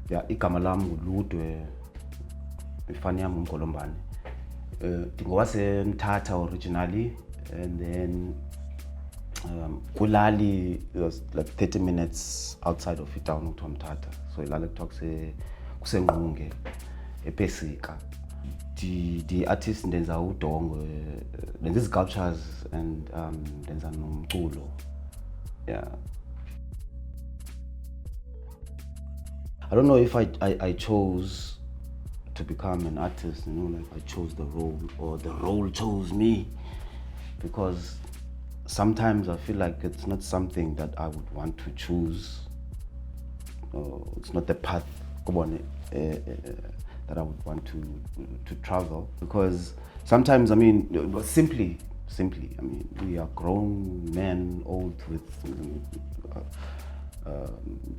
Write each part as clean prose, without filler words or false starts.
Yeah, igama lami nguLudwe, ifani yami Ngolombane. Ngowasenthatha originally, and then kulali was like 30 minutes outside of town to Mthatha. So ilali kuthiwa kusenqunge ePesika. The artist ndenza udongo, ndenza sculptures and ndenza nomculo. Yeah. I don't know if I chose to become an artist, like I chose the role or the role chose me, because sometimes I feel like it's not something that I would want to choose. It's not the path that I would want to travel, because sometimes, simply, we are grown men, old with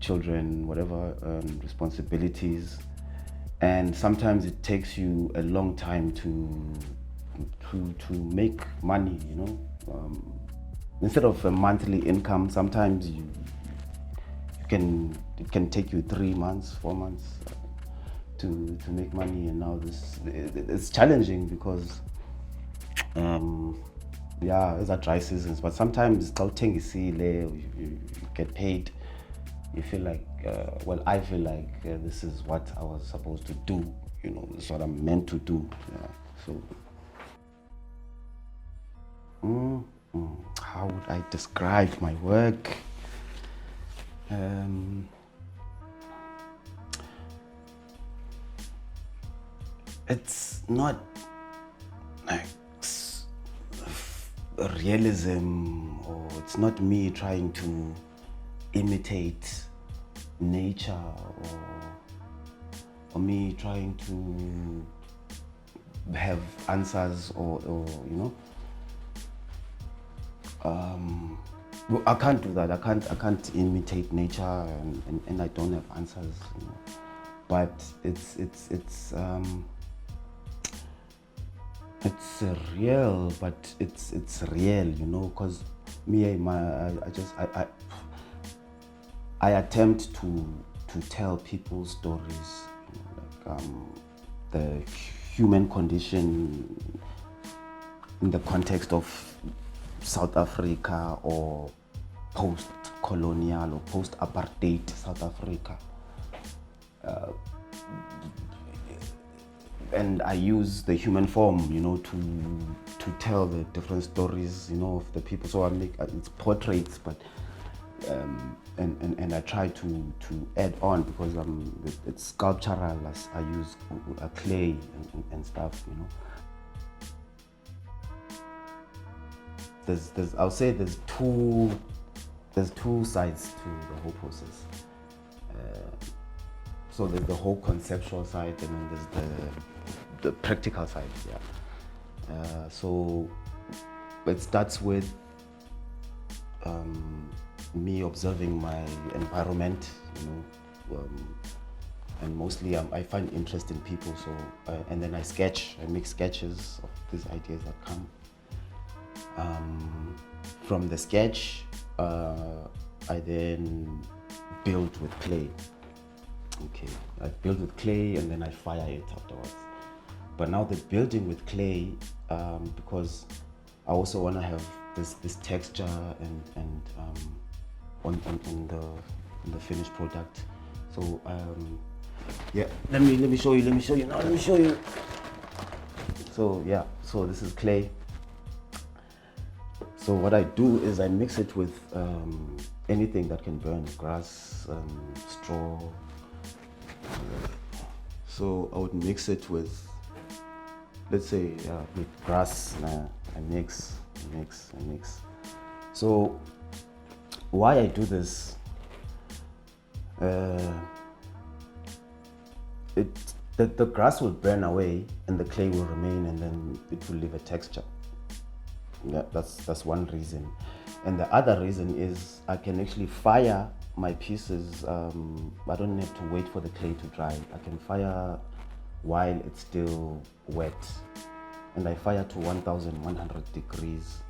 children, whatever, responsibilities, and sometimes it takes you a long time to make money. Instead of a monthly income, sometimes it can take you 3 months, 4 months to make money. And now it's challenging because it's a dry seasons, but sometimes you get paid, you feel like I feel like this is what I was supposed to do. This is what I'm meant to do. How would I describe my work? It's not like realism, or it's not me trying to imitate nature, or me trying to have answers, or I can't do that. I can't imitate nature, and I don't have answers, but it's real, but it's real, because I attempt to tell people stories, like the human condition in the context of South Africa, or post-colonial or post-apartheid South Africa. And I use the human form, to tell the different stories, of the people. So I make it's portraits, but and I try to add on, because it's sculptural. I use clay and stuff, I'll say there's two sides to the whole process. So there's the whole conceptual side, and then there's the practical side. So it starts with me observing my environment, and mostly I find interest in people. So and then I make sketches of these ideas that come. From the sketch, I then build with clay. Okay, I build with clay, and then I fire it afterwards. But now the building with clay, because I also want to have this texture and on the finished product. So let me show you now. Let me show you. So this is clay. So what I do is I mix it with anything that can burn: grass, straw. So I would mix it with, let's say, with grass. I mix. So why I do this? The grass will burn away and the clay will remain, and then it will leave a texture. Yeah, that's one reason. And the other reason is I can actually fire my pieces. I don't have to wait for the clay to dry. I can fire while it's still wet, and I fire to 1100 degrees.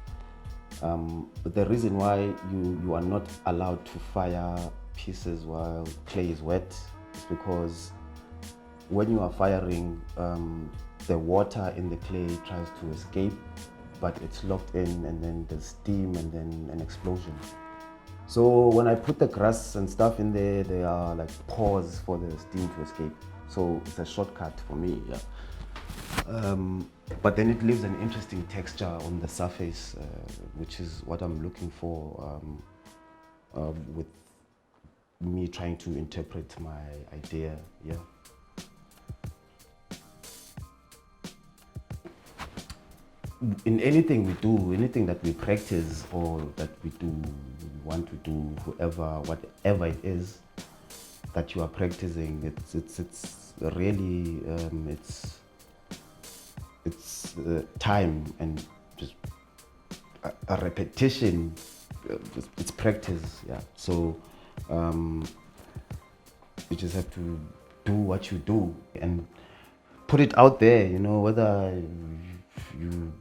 But the reason why you are not allowed to fire pieces while clay is wet is helps because when you are firing, the water in the clay tries to escape, but it's locked in, and then there's steam and then an explosion. So when I put the grass and stuff in there, there are like pores for the steam to escape. So it's a shortcut for me, yeah. But then it leaves an interesting texture on the surface, which is what I'm looking for with me trying to interpret my idea, yeah. In anything we do, anything that we practice or that we do, we want to do, whatever it is that you are practicing, it's really it's time and just a repetition. It's practice, yeah. So you just have to do what you do and put it out there. You know, whether you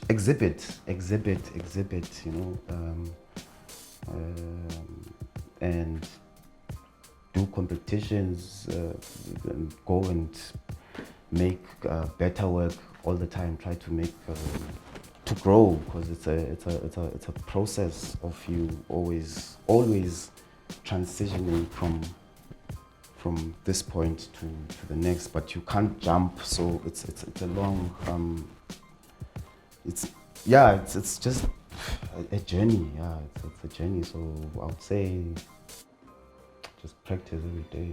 exhibit. You know, and do competitions, and go and make better work all the time. Try to make to grow, because it's a process of you always transitioning from this point to the next, but you can't jump. So it's a long it's just a journey. Yeah, it's a journey. So I would say just practice every day.